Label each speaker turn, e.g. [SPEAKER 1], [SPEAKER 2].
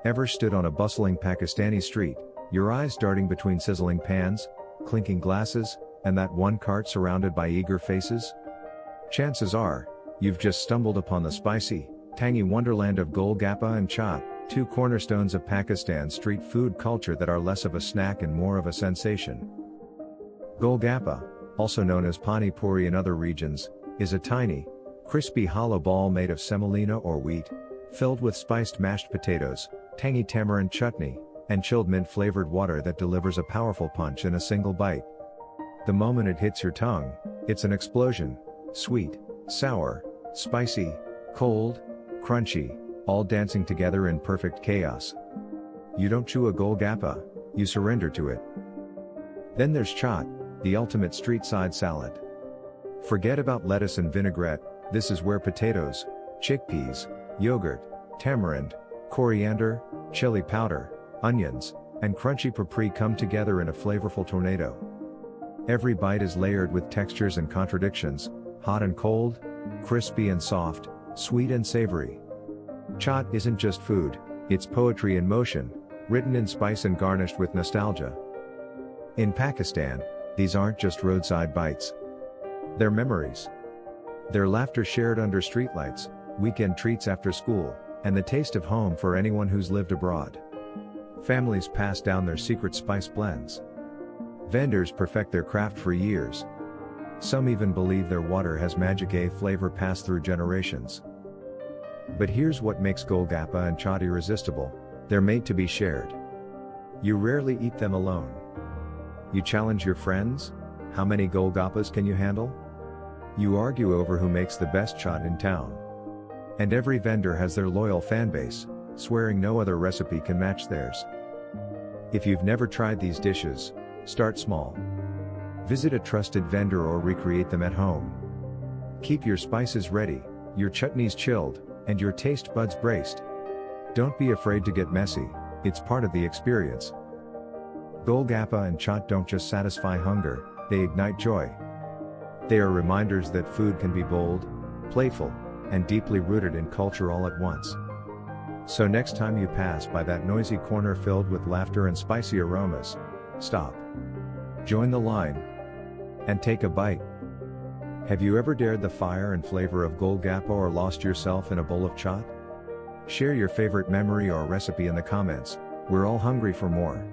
[SPEAKER 1] Ever stood on a bustling Pakistani street, your eyes darting between sizzling pans, clinking glasses, and that one cart surrounded by eager faces? Chances are, you've just stumbled upon the spicy, tangy wonderland of Golgappa and Chaat, two cornerstones of Pakistan's street food culture that are less of a snack and more of a sensation. Golgappa, also known as pani puri in other regions, is a tiny, crispy hollow ball made of semolina or wheat, filled with spiced mashed potatoes, tangy tamarind chutney, and chilled mint-flavored water that delivers a powerful punch in a single bite. The moment it hits your tongue, it's an explosion: sweet, sour, spicy, cold, crunchy, all dancing together in perfect chaos. You don't chew a Golgappa, you surrender to it. Then there's chaat, the ultimate street-side salad. Forget about lettuce and vinaigrette, this is where potatoes, chickpeas, yogurt, tamarind, coriander, chili powder, onions, and crunchy papri come together in a flavorful tornado. Every bite is layered with textures and contradictions, hot and cold, crispy and soft, sweet and savory. Chaat isn't just food, it's poetry in motion, written in spice and garnished with nostalgia. In Pakistan, these aren't just roadside bites. They're memories. They're laughter shared under streetlights, weekend treats after school, and the taste of home for anyone who's lived abroad. Families pass down their secret spice blends. Vendors perfect their craft for years. Some even believe their water has magic flavor passed through generations. But here's what makes Golgappa and Chaat irresistible: they're made to be shared. You rarely eat them alone. You challenge your friends: how many Golgappas can you handle? You argue over who makes the best chaat in town. And every vendor has their loyal fanbase, swearing no other recipe can match theirs. If you've never tried these dishes, start small. Visit a trusted vendor or recreate them at home. Keep your spices ready, your chutneys chilled, and your taste buds braced. Don't be afraid to get messy, it's part of the experience. Golgappa and chaat don't just satisfy hunger, they ignite joy. They are reminders that food can be bold, playful, and deeply rooted in culture all at once. So next time you pass by that noisy corner filled with laughter and spicy aromas, stop. Join the line. And take a bite. Have you ever dared the fire and flavor of Golgappa or lost yourself in a bowl of chaat? Share your favorite memory or recipe in the comments, we're all hungry for more.